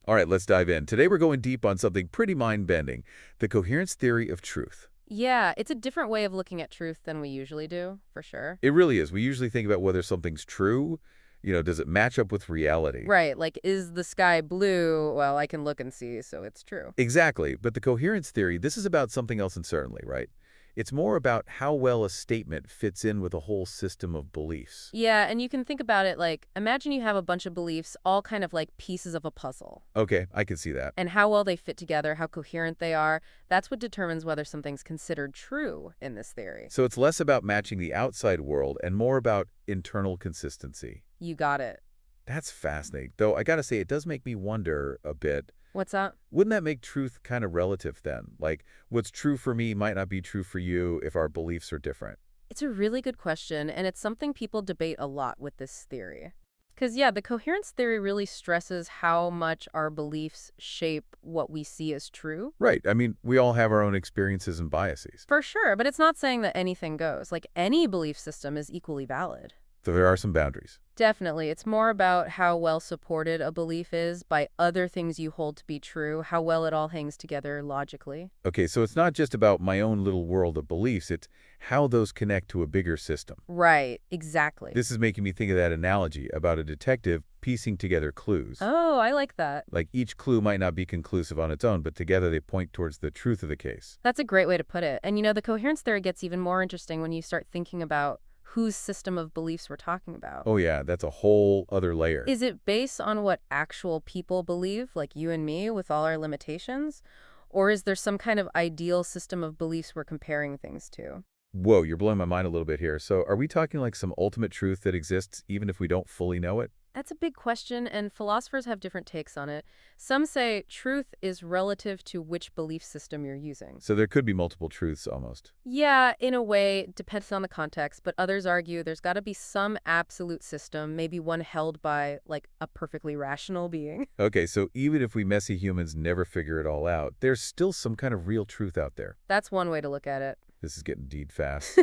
All right, let's dive in. Today we're going deep on something pretty mind-bending, the coherence theory of truth. Yeah, it's a different way of looking at truth than we usually do, for sure. It really is. We usually think about whether something's true, does it match up with reality? Right, like, is the sky blue? Well, I can look and see, so it's true. Exactly, but the coherence theory, this is about something else entirely, right? It's more about how well a statement fits in with a whole system of beliefs. Yeah, and you can think about it like, imagine you have a bunch of beliefs, all kind of like pieces of a puzzle. Okay, I can see that. And how well they fit together, how coherent they are, that's what determines whether something's considered true in this theory. So it's less about matching the outside world and more about internal consistency. You got it. That's fascinating. Though I gotta say, it does make me wonder a bit. What's up? Wouldn't that make truth kind of relative then? Like, what's true for me might not be true for you if our beliefs are different. It's a really good question, and it's something people debate a lot with this theory. Because, yeah, the coherence theory really stresses how much our beliefs shape what we see as true. Right. I mean, we all have our own experiences and biases. For sure, but it's not saying that anything goes. Like, any belief system is equally valid. So there are some boundaries. Definitely. It's more about how well supported a belief is by other things you hold to be true, how well it all hangs together logically. Okay, so it's not just about my own little world of beliefs, it's how those connect to a bigger system. Right, exactly. This is making me think of that analogy about a detective piecing together clues. Oh, I like that. Like each clue might not be conclusive on its own, but together they point towards the truth of the case. That's a great way to put it. And the coherence theory gets even more interesting when you start thinking about whose system of beliefs we're talking about. Oh yeah, that's a whole other layer. Is it based on what actual people believe, like you and me, with all our limitations? Or is there some kind of ideal system of beliefs we're comparing things to? Whoa, you're blowing my mind a little bit here. So are we talking like some ultimate truth that exists even if we don't fully know it? That's a big question, and philosophers have different takes on it. Some say truth is relative to which belief system you're using. So there could be multiple truths almost. Yeah, in a way, it depends on the context, but others argue there's got to be some absolute system, maybe one held by, like, a perfectly rational being. Okay, so even if we messy humans never figure it all out, there's still some kind of real truth out there. That's one way to look at it. This is getting deep fast.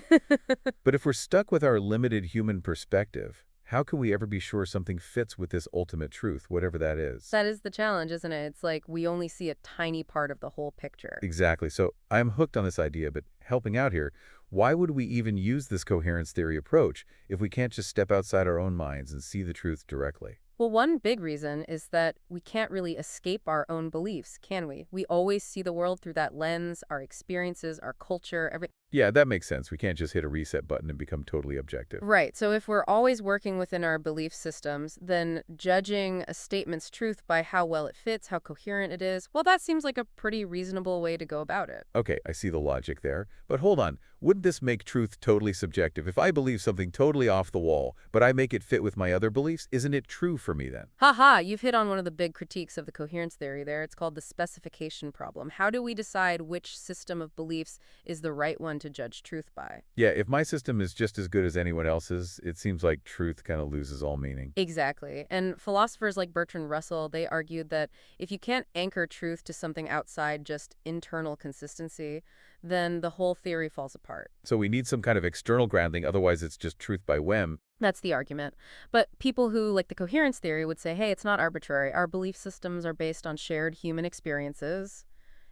But if we're stuck with our limited human perspective, how can we ever be sure something fits with this ultimate truth, whatever that is? That is the challenge, isn't it? It's like we only see a tiny part of the whole picture. Exactly. So I'm hooked on this idea, but helping out here, why would we even use this coherence theory approach if we can't just step outside our own minds and see the truth directly? Well, one big reason is that we can't really escape our own beliefs, can we? We always see the world through that lens, our experiences, our culture, everything. Yeah, that makes sense. We can't just hit a reset button and become totally objective. Right. So if we're always working within our belief systems, then judging a statement's truth by how well it fits, how coherent it is, well, that seems like a pretty reasonable way to go about it. Okay, I see the logic there. But hold on, wouldn't this make truth totally subjective? If I believe something totally off the wall, but I make it fit with my other beliefs, isn't it true for me then? Haha, you've hit on one of the big critiques of the coherence theory there. It's called the specification problem. How do we decide which system of beliefs is the right one to judge truth by? Yeah, if my system is just as good as anyone else's, it seems like truth kind of loses all meaning. Exactly. And philosophers like Bertrand Russell, they argued that if you can't anchor truth to something outside just internal consistency, then the whole theory falls apart. So we need some kind of external grounding, otherwise it's just truth by whim. That's the argument. But people who like the coherence theory would say, hey, it's not arbitrary. Our belief systems are based on shared human experiences,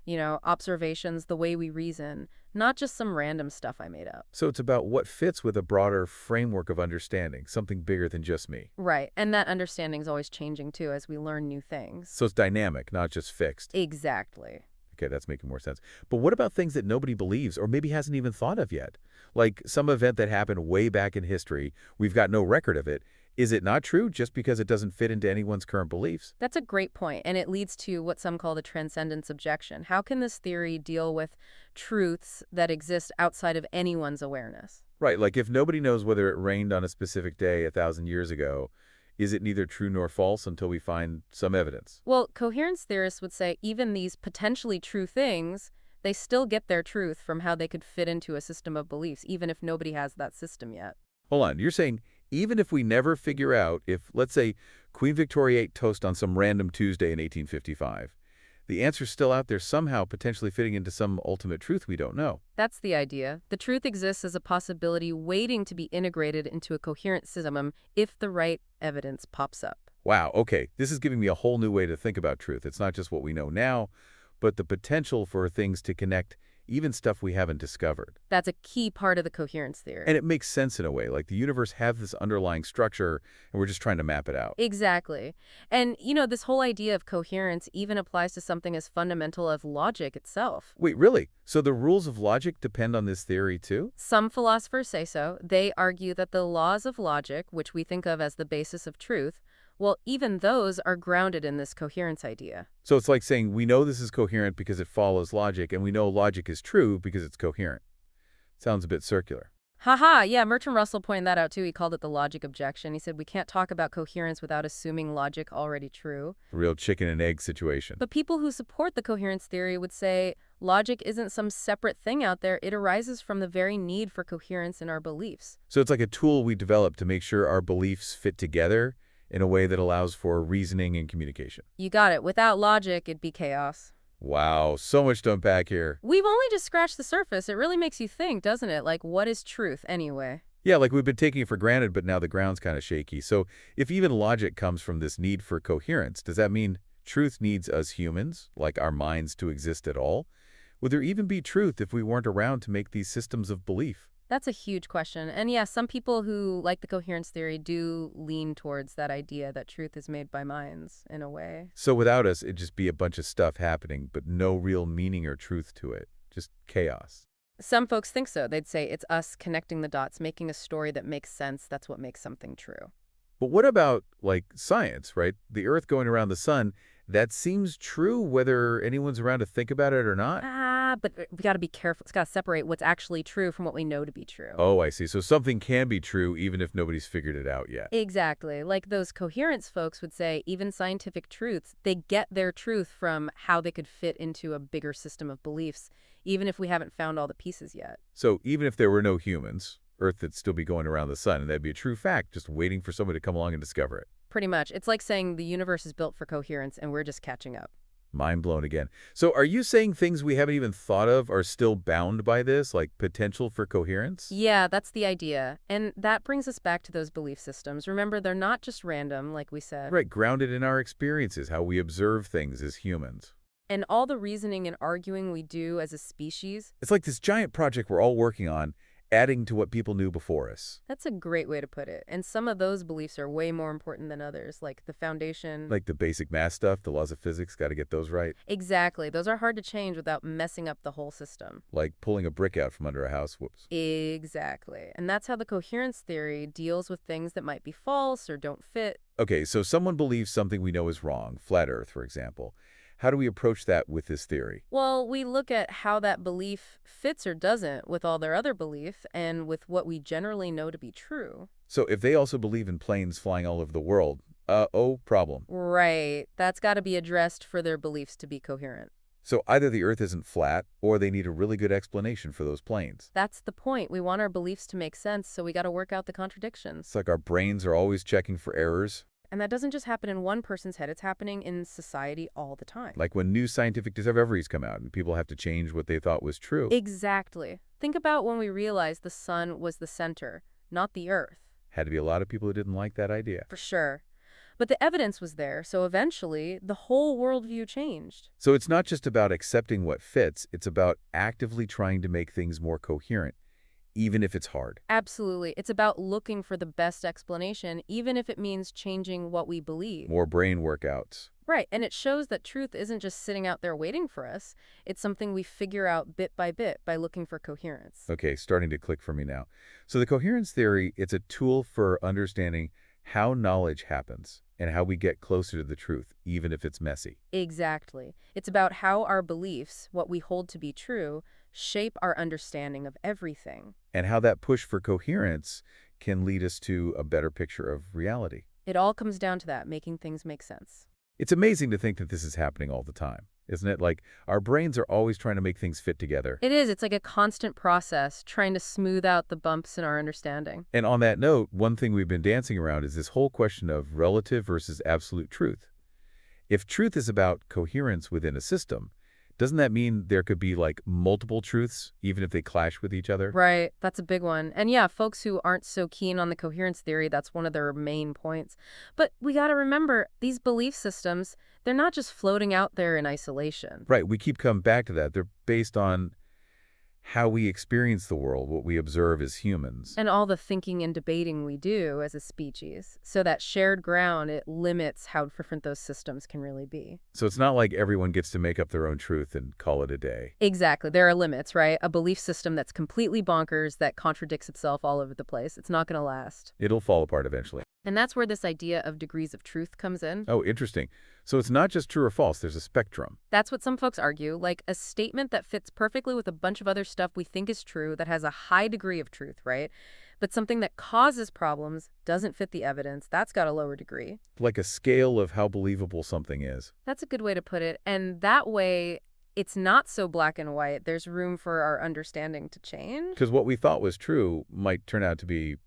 observations, the way we reason, not just some random stuff I made up. So it's about what fits with a broader framework of understanding, something bigger than just me. Right. And that understanding is always changing, too, as we learn new things. So it's dynamic, not just fixed. Exactly. Okay, that's making more sense. But what about things that nobody believes or maybe hasn't even thought of yet? Like some event that happened way back in history, we've got no record of it. Is it not true just because it doesn't fit into anyone's current beliefs? That's a great point, and it leads to what some call the transcendence objection. How can this theory deal with truths that exist outside of anyone's awareness? Right, like if nobody knows whether it rained on a specific day 1,000 years ago, is it neither true nor false until we find some evidence? Well, coherence theorists would say even these potentially true things, they still get their truth from how they could fit into a system of beliefs, even if nobody has that system yet. Hold on, you're saying even if we never figure out if, let's say, Queen Victoria ate toast on some random Tuesday in 1855, the answer's still out there somehow potentially fitting into some ultimate truth we don't know. That's the idea. The truth exists as a possibility waiting to be integrated into a coherent system if the right evidence pops up. Wow, okay. This is giving me a whole new way to think about truth. It's not just what we know now, but the potential for things to connect, even stuff we haven't discovered. That's a key part of the coherence And theory. it makes sense in a way, like the universe has this underlying structure, and we're just trying to map it out. Exactly. And, this whole idea of coherence even applies to something as fundamental as logic itself. Wait, really? So the rules of logic depend on this theory too? Some philosophers say so. They argue that the laws of logic, which we think of as the basis of truth, well, even those are grounded in this coherence idea. So it's like saying we know this is coherent because it follows logic, and we know logic is true because it's coherent. Sounds a bit circular. Haha, yeah, Bertrand Russell pointed that out too. He called it the logic objection. He said we can't talk about coherence without assuming logic already true. A real chicken and egg situation. But people who support the coherence theory would say logic isn't some separate thing out there. It arises from the very need for coherence in our beliefs. So it's like a tool we develop to make sure our beliefs fit together in a way that allows for reasoning and communication. You got it. Without logic, it'd be chaos. Wow, so much to unpack here. We've only just scratched the surface. It really makes you think, doesn't it? Like, what is truth anyway? Yeah, like we've been taking it for granted, but now the ground's kind of shaky. So if even logic comes from this need for coherence, does that mean truth needs us humans, like our minds, to exist at all? Would there even be truth if we weren't around to make these systems of belief? That's a huge question. And yeah, some people who like the coherence theory do lean towards that idea that truth is made by minds in a way. So without us, it'd just be a bunch of stuff happening, but no real meaning or truth to it. Just chaos. Some folks think so. They'd say it's us connecting the dots, making a story that makes sense. That's what makes something true. But what about, like, science, right? The Earth going around the sun, that seems true whether anyone's around to think about it or not. But we got to be careful. It's got to separate what's actually true from what we know to be true. Oh, I see. So something can be true even if nobody's figured it out yet. Exactly. Like those coherence folks would say, even scientific truths, they get their truth from how they could fit into a bigger system of beliefs, even if we haven't found all the pieces yet. So even if there were no humans, Earth would still be going around the sun, and that'd be a true fact, just waiting for someone to come along and discover it. Pretty much. It's like saying the universe is built for coherence and we're just catching up. Mind blown again. So are you saying things we haven't even thought of are still bound by this, like potential for coherence? Yeah, that's the idea. And that brings us back to those belief systems. Remember, they're not just random, like we said. Right, grounded in our experiences, how we observe things as humans. And all the reasoning and arguing we do as a species. It's like this giant project we're all working on, adding to what people knew before us. That's a great way to put it. And some of those beliefs are way more important than others, like the foundation. Like the basic math stuff, the laws of physics, got to get those right. Exactly. Those are hard to change without messing up the whole system. Like pulling a brick out from under a house, whoops. Exactly. And that's how the coherence theory deals with things that might be false or don't fit. Okay, so someone believes something we know is wrong, flat Earth, for example. How do we approach that with this theory? Well, we look at how that belief fits or doesn't with all their other beliefs and with what we generally know to be true. So if they also believe in planes flying all over the world, problem. Right. That's got to be addressed for their beliefs to be coherent. So either the Earth isn't flat, or they need a really good explanation for those planes. That's the point. We want our beliefs to make sense, so we got to work out the contradictions. It's like our brains are always checking for errors. And that doesn't just happen in one person's head. It's happening in society all the time. Like when new scientific discoveries come out and people have to change what they thought was true. Exactly. Think about when we realized the sun was the center, not the Earth. Had to be a lot of people who didn't like that idea. For sure. But the evidence was there, so eventually the whole worldview changed. So it's not just about accepting what fits, it's about actively trying to make things more coherent, even if it's hard. Absolutely. It's about looking for the best explanation, even if it means changing what we believe. More brain workouts. Right, and it shows that truth isn't just sitting out there waiting for us. It's something we figure out bit by looking for coherence. Okay, starting to click for me now. So the coherence theory, it's a tool for understanding how knowledge happens and how we get closer to the truth, even if it's messy. Exactly. It's about how our beliefs, what we hold to be true, shape our understanding of everything. And how that push for coherence can lead us to a better picture of reality. It all comes down to that, making things make sense. It's amazing to think that this is happening all the time, isn't it? Like, our brains are always trying to make things fit together. It is. It's like a constant process, trying to smooth out the bumps in our understanding. And on that note, one thing we've been dancing around is this whole question of relative versus absolute truth. If truth is about coherence within a system, Doesn't that mean there could be, like, multiple truths, even if they clash with each other? Right, that's a big one. And yeah, folks who aren't so keen on the coherence theory, that's one of their main points. But we got to remember, these belief systems, they're not just floating out there in isolation. Right, we keep coming back to that. They're based on how we experience the world, what we observe as humans. And all the thinking and debating we do as a species. So that shared ground, it limits how different those systems can really be. So it's not like everyone gets to make up their own truth and call it a day. Exactly. There are limits, right? A belief system that's completely bonkers, that contradicts itself all over the place. It's not going to last. It'll fall apart eventually. And that's where this idea of degrees of truth comes in. Oh, interesting. So it's not just true or false, there's a spectrum. That's what some folks argue, like a statement that fits perfectly with a bunch of other stuff we think is true, that has a high degree of truth, right? But something that causes problems doesn't fit the evidence. That's got a lower degree. Like a scale of how believable something is. That's a good way to put it. And that way, it's not so black and white. There's room for our understanding to change. Because what we thought was true might turn out to be,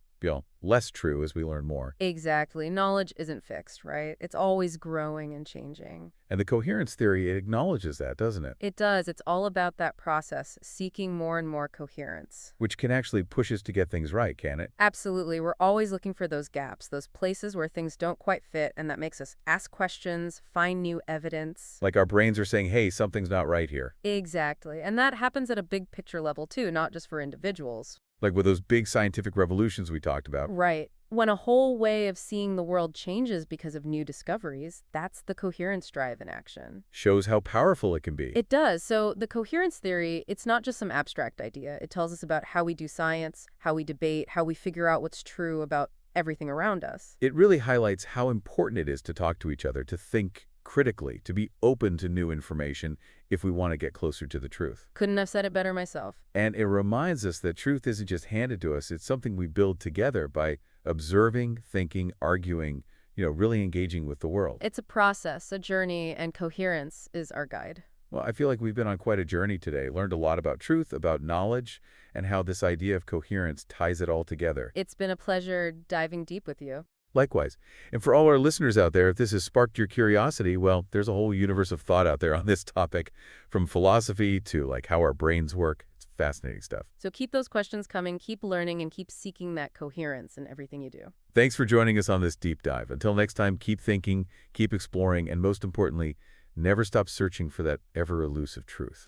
less true as we learn more. Exactly. Knowledge isn't fixed, right? It's always growing and changing. And the coherence theory, it acknowledges that, doesn't it? It does. It's all about that process, seeking more and more coherence. Which can actually push us to get things right, can it? Absolutely. We're always looking for those gaps, those places where things don't quite fit, and that makes us ask questions, find new evidence. Like our brains are saying, hey, something's not right here. Exactly. And that happens at a big picture level, too, not just for individuals. Like with those big scientific revolutions we talked about. Right. When a whole way of seeing the world changes because of new discoveries, that's the coherence drive in action. Shows how powerful it can be. It does. So the coherence theory, it's not just some abstract idea. It tells us about how we do science, how we debate, how we figure out what's true about everything around us. It really highlights how important it is to talk to each other, to think critically, to be open to new information if we want to get closer to the truth. Couldn't have said it better myself. And it reminds us that truth isn't just handed to us, it's something we build together by observing, thinking, arguing, really engaging with the world. It's a process, a journey, and coherence is our guide. Well, I feel like we've been on quite a journey today, learned a lot about truth, about knowledge, and how this idea of coherence ties it all together. It's been a pleasure diving deep with you. Likewise. And for all our listeners out there, if this has sparked your curiosity, well, there's a whole universe of thought out there on this topic, from philosophy to like how our brains work. It's fascinating stuff. So keep those questions coming, keep learning, and keep seeking that coherence in everything you do. Thanks for joining us on this deep dive. Until next time, keep thinking, keep exploring, and most importantly, never stop searching for that ever-elusive truth.